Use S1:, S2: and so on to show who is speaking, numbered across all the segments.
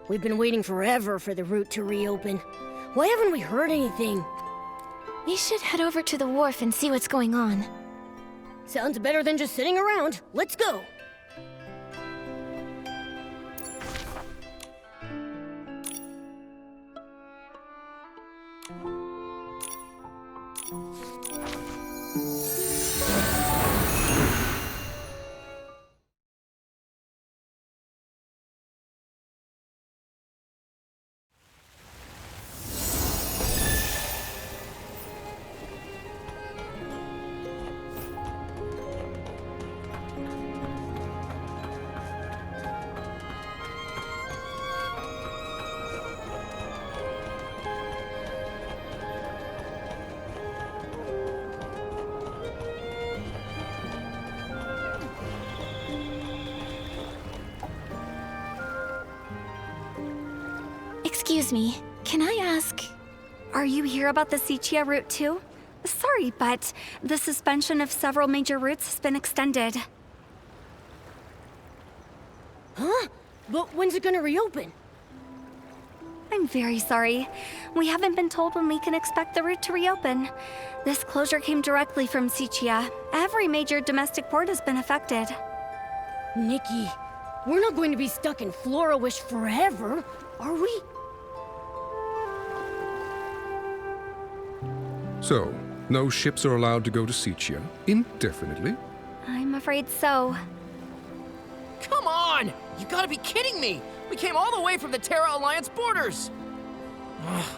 S1: We've been waiting forever for the route to reopen. Why haven't we heard anything?
S2: We should head over to the wharf and see what's going on.
S1: Sounds better than just sitting around. Let's go!
S2: Excuse me, can I ask...
S3: Are you here about the Sichia route too? Sorry, but the suspension of several major routes has been extended.
S1: Huh? But when's it gonna reopen?
S3: I'm very sorry. We haven't been told when we can expect the route to reopen. This closure came directly from Sichia. Every major domestic port has been affected.
S1: Nikki, we're not going to be stuck in Florawish forever, are we?
S4: So, no ships are allowed to go to Sichia indefinitely?
S3: I'm afraid so.
S5: Come on! You gotta be kidding me! We came all the way from the Terra Alliance borders!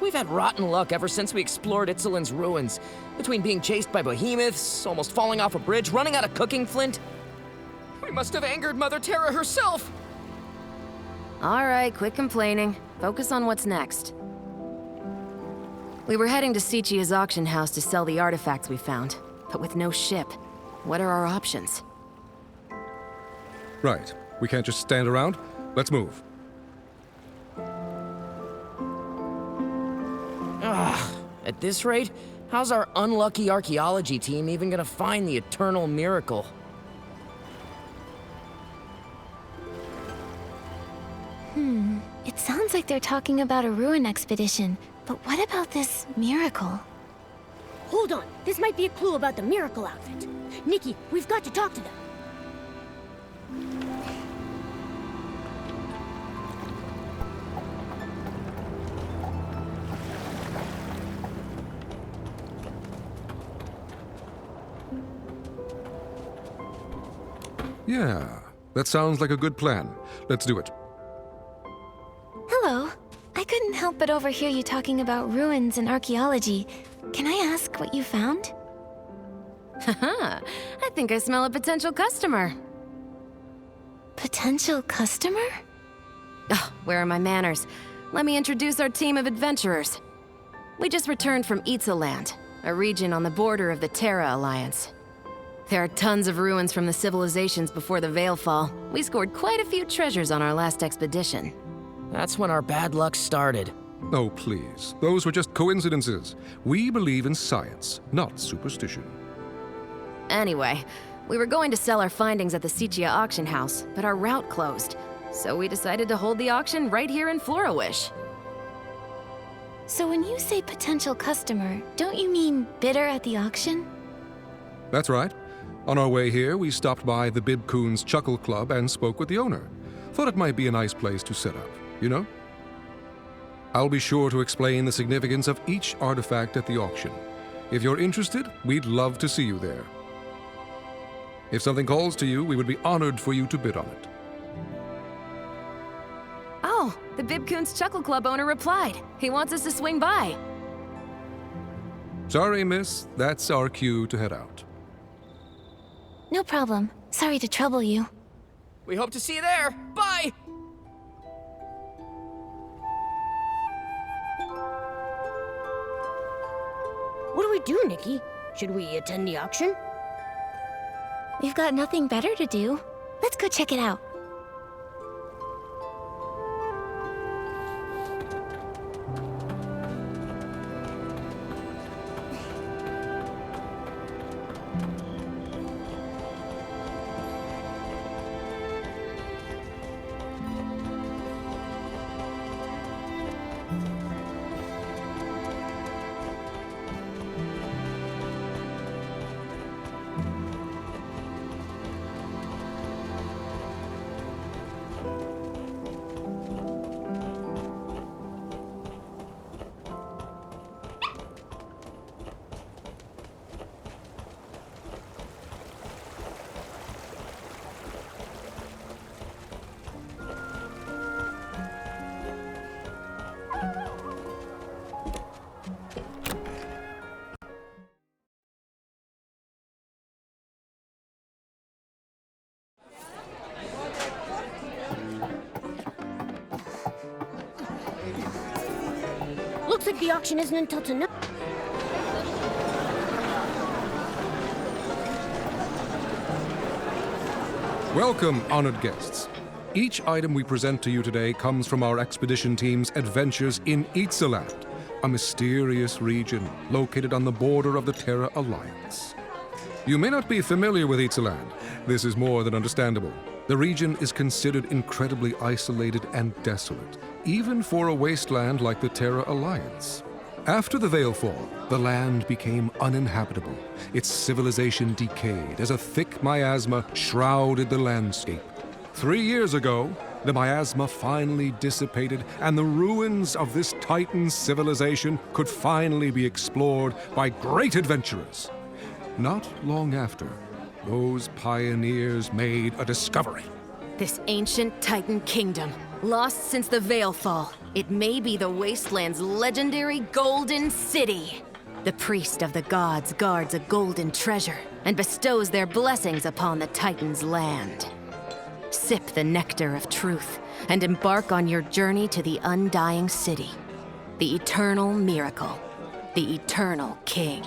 S5: We've had rotten luck ever since we explored Itzelin's ruins. Between being chased by behemoths, almost falling off a bridge, running out of cooking flint. We must have angered Mother Terra herself!
S6: Alright, quit complaining. Focus on what's next. We were heading to Sichia's auction house to sell the artifacts we found, but with no ship. What are our options?
S4: Right. We can't just stand around. Let's move.
S5: At this rate, how's our unlucky archaeology team even gonna find the eternal miracle?
S2: It sounds like they're talking about a ruin expedition, but what about this miracle?
S1: Hold on, this might be a clue about the miracle outfit. Nikki, we've got to talk to them.
S4: Yeah, that sounds like a good plan. Let's do it.
S2: Hello. I couldn't help but overhear you talking about ruins and archaeology. Can I ask what you found?
S6: Haha, I think I smell a potential customer.
S2: Potential customer?
S6: Ugh, where are my manners? Let me introduce our team of adventurers. We just returned from Itzeland, a region on the border of the Terra Alliance. There are tons of ruins from the civilizations before the Veilfall. We scored quite a few treasures on our last expedition.
S5: That's when our bad luck started.
S4: Oh, please. Those were just coincidences. We believe in science, not superstition.
S6: Anyway, we were going to sell our findings at the Sichia auction house, but our route closed. So we decided to hold the auction right here in Florawish.
S2: So when you say potential customer, don't you mean bidder at the auction?
S4: That's right. On our way here, we stopped by the Bibcoon's Chuckle Club and spoke with the owner. Thought it might be a nice place to set up, you know? I'll be sure to explain the significance of each artifact at the auction. If you're interested, we'd love to see you there. If something calls to you, we would be honored for you to bid on it.
S6: Oh, the Bibcoon's Chuckle Club owner replied. He wants us to swing by.
S4: Sorry, miss. That's our cue to head out.
S2: No problem. Sorry to trouble you.
S5: We hope to see you there. Bye!
S1: What do we do, Nikki? Should we attend the auction?
S2: We've got nothing better to do. Let's go check it out.
S1: The auction isn't until tonight.
S4: Welcome, honored guests. Each item we present to you today comes from our expedition team's adventures in Ixaland, a mysterious region located on the border of the Terra Alliance. You may not be familiar with Ixaland. This is more than understandable. The region is considered incredibly isolated and desolate, even for a wasteland like the Terra Alliance. After the Veilfall, the land became uninhabitable. Its civilization decayed as a thick miasma shrouded the landscape. 3 years ago, the miasma finally dissipated, and the ruins of this Titan civilization could finally be explored by great adventurers. Not long after, those pioneers made a discovery.
S6: This ancient Titan kingdom, lost since the Veilfall. It may be the Wasteland's legendary Golden City. The priest of the gods guards a golden treasure and bestows their blessings upon the Titan's land. Sip the nectar of truth and embark on your journey to the undying city. The eternal miracle. The eternal king.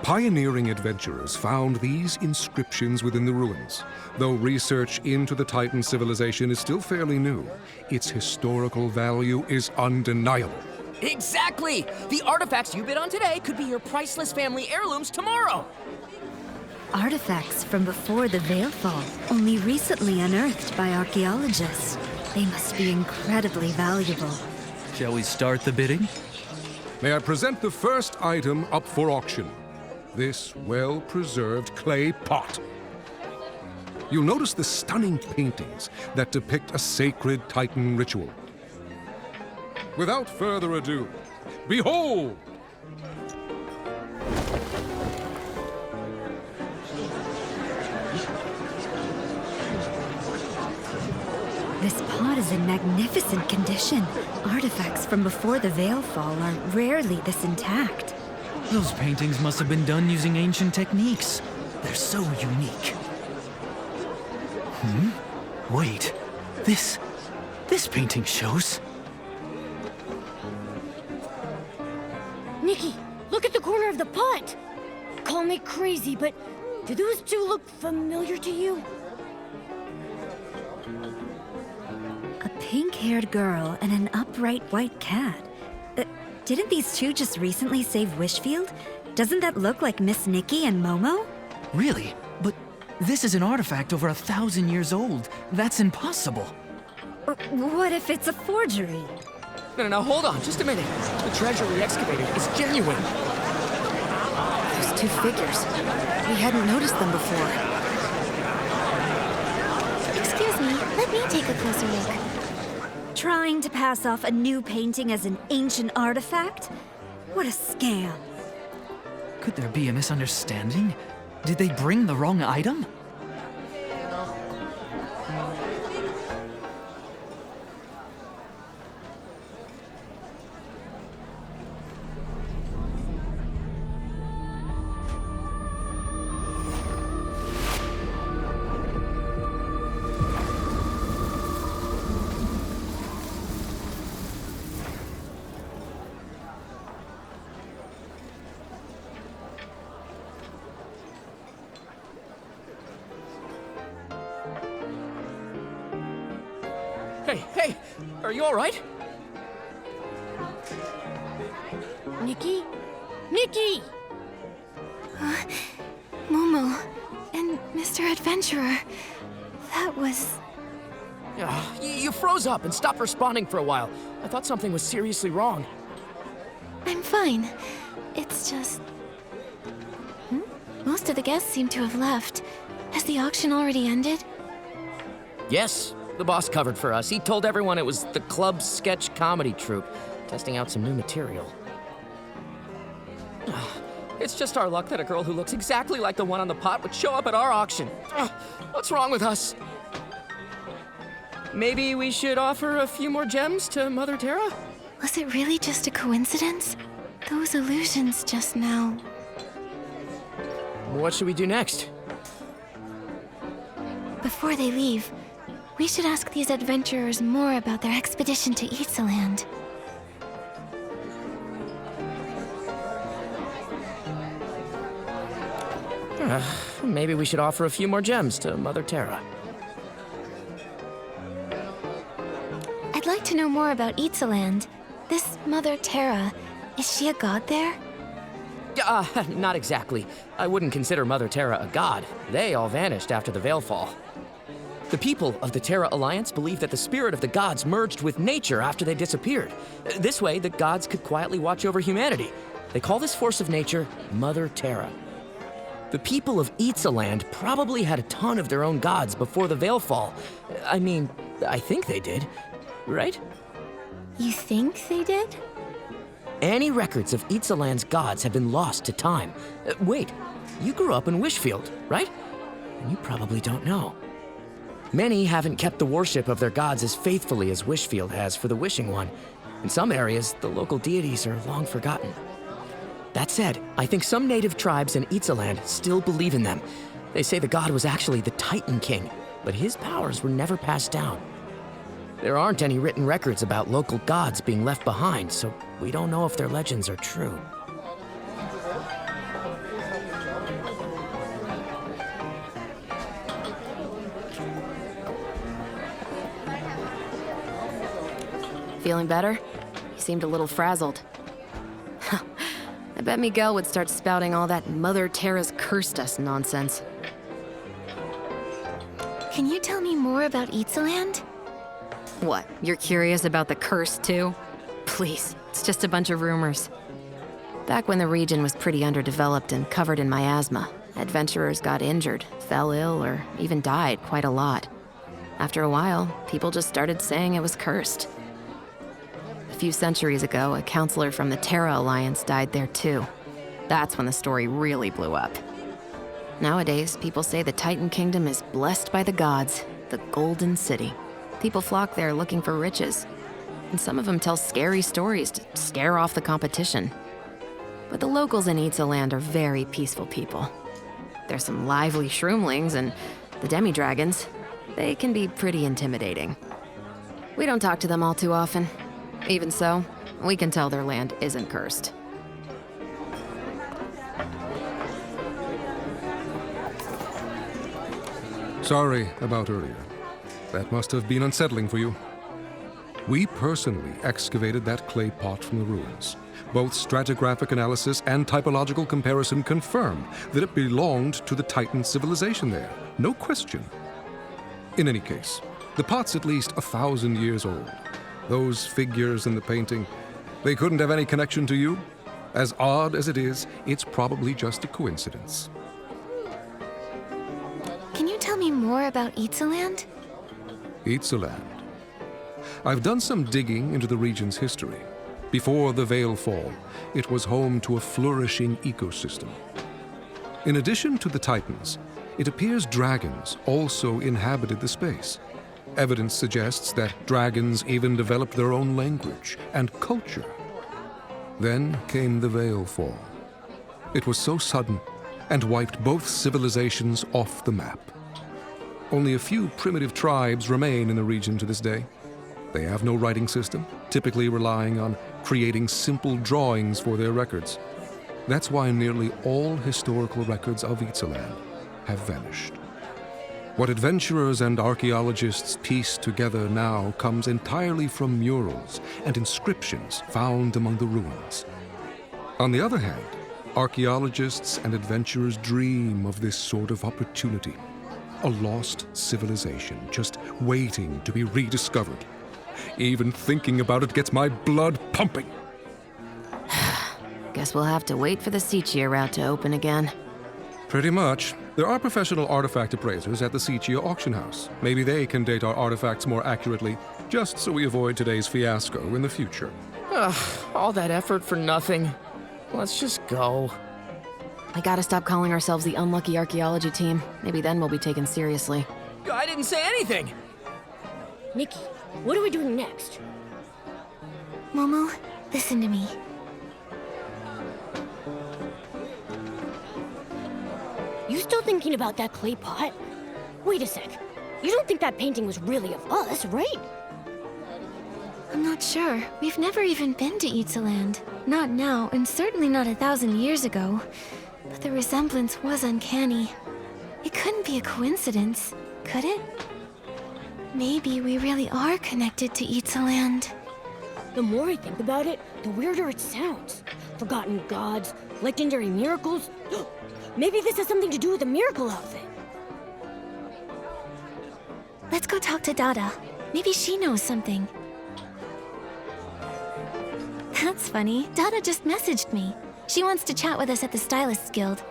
S4: Pioneering adventurers found these inscriptions within the ruins. Though research into the Titan civilization is still fairly new, its historical value is undeniable.
S5: Exactly! The artifacts you bid on today could be your priceless family heirlooms tomorrow!
S3: Artifacts from before the Veilfall, only recently unearthed by archaeologists. They must be incredibly valuable.
S7: Shall we start the bidding?
S4: May I present the first item up for auction? This well-preserved clay pot. You'll notice the stunning paintings that depict a sacred Titan ritual. Without further ado, behold!
S3: This pot is in magnificent condition. Artifacts from before the Veilfall are rarely this intact.
S7: Those paintings must have been done using ancient techniques. They're so unique. Wait. This painting shows...
S1: Nikki, look at the corner of the pot! Call me crazy, but do those two look familiar to you?
S3: A pink-haired girl and an upright white cat. Didn't these two just recently save Wishfield? Doesn't that look like Miss Nikki and Momo?
S7: Really? But this is an artifact over 1,000 years old. That's impossible.
S3: What if it's a forgery?
S5: No, hold on, just a minute. The treasure we excavated is genuine.
S6: Those two figures. We hadn't noticed them before.
S2: Excuse me, let me take a closer look.
S3: Trying to pass off a new painting as an ancient artifact? What a scam.
S7: Could there be a misunderstanding? Did they bring the wrong item?
S5: Hey, are you all right?
S1: Nikki? Nikki!
S2: Momo and Mr. Adventurer. That was...
S5: You froze up and stopped responding for a while. I thought something was seriously wrong.
S2: I'm fine. It's just... Most of the guests seem to have left. Has the auction already ended?
S5: Yes, the boss covered for us. He told everyone it was the club's sketch comedy troupe, testing out some new material. It's just our luck that a girl who looks exactly like the one on the pot would show up at our auction. What's wrong with us? Maybe we should offer a few more gems to Mother Terra?
S2: Was it really just a coincidence? Those illusions just now...
S5: What should we do next?
S2: Before they leave, we should ask these adventurers more about their expedition to Ixaland.
S5: Maybe we should offer a few more gems to Mother Terra.
S2: I'd like to know more about Itzaland. This Mother Terra, is she a god there?
S5: Not exactly. I wouldn't consider Mother Terra a god. They all vanished after the Veilfall. The people of the Terra Alliance believe that the spirit of the gods merged with nature after they disappeared. This way, the gods could quietly watch over humanity. They call this force of nature Mother Terra. The people of Itzaland probably had a ton of their own gods before the Veilfall. I mean, I think they did, right?
S2: You think they did?
S5: Any records of Itzaland's gods have been lost to time. Wait, you grew up in Wishfield, right? And you probably don't know. Many haven't kept the worship of their gods as faithfully as Wishfield has for the Wishing One. In some areas, the local deities are long forgotten. That said, I think some native tribes in Itzaland still believe in them. They say the god was actually the Titan King, but his powers were never passed down. There aren't any written records about local gods being left behind, so we don't know if their legends are true.
S6: Feeling better? You seemed a little frazzled. I bet Miguel would start spouting all that Mother Terra's cursed us nonsense.
S2: Can you tell me more about Itzaland?
S6: What, you're curious about the curse too? Please, it's just a bunch of rumors. Back when the region was pretty underdeveloped and covered in miasma, adventurers got injured, fell ill, or even died quite a lot. After a while, people just started saying it was cursed. A few centuries ago, a counselor from the Terra Alliance died there too. That's when the story really blew up. Nowadays, people say the Titan Kingdom is blessed by the gods, the Golden City. People flock there looking for riches, and some of them tell scary stories to scare off the competition. But the locals in Itzaland are very peaceful people. There's some lively shroomlings, and the demi-dragons, they can be pretty intimidating. We don't talk to them all too often. Even so, we can tell their land isn't cursed.
S4: Sorry about earlier. That must have been unsettling for you. We personally excavated that clay pot from the ruins. Both stratigraphic analysis and typological comparison confirm that it belonged to the Titan civilization there. No question. In any case, the pot's at least 1,000 years old. Those figures in the painting, they couldn't have any connection to you. As odd as it is, it's probably just a coincidence.
S2: Can you tell me more about Itzaland?
S4: Itzaland. I've done some digging into the region's history. Before the Veilfall, it was home to a flourishing ecosystem. In addition to the Titans, it appears dragons also inhabited the space. Evidence suggests that dragons even developed their own language and culture. Then came the Veilfall. It was so sudden and wiped both civilizations off the map. Only a few primitive tribes remain in the region to this day. They have no writing system, typically relying on creating simple drawings for their records. That's why nearly all historical records of Itzaland have vanished. What adventurers and archaeologists piece together now comes entirely from murals and inscriptions found among the ruins. On the other hand, archaeologists and adventurers dream of this sort of opportunity. A lost civilization just waiting to be rediscovered. Even thinking about it gets my blood pumping.
S6: Guess we'll have to wait for the Sichia route to open again.
S4: Pretty much. There are professional artifact appraisers at the Sichia auction house. Maybe they can date our artifacts more accurately, just so we avoid today's fiasco in the future.
S5: All that effort for nothing. Let's just go.
S6: We gotta stop calling ourselves the Unlucky Archaeology Team. Maybe then we'll be taken seriously.
S5: I didn't say anything!
S1: Nikki, what are we doing next?
S2: Momo, listen to me.
S1: You still thinking about that clay pot? Wait a sec. You don't think that painting was really of us, right?
S2: I'm not sure. We've never even been to Itzaland. Not now, and certainly not 1,000 years ago. but the resemblance was uncanny. It couldn't be a coincidence, could it? Maybe we really are connected to Itzaland.
S1: The more I think about it, the weirder it sounds. Forgotten gods, legendary miracles. Maybe this has something to do with the miracle outfit.
S2: Let's go talk to Dada. Maybe she knows something. That's funny. Dada just messaged me. She wants to chat with us at the Stylists Guild.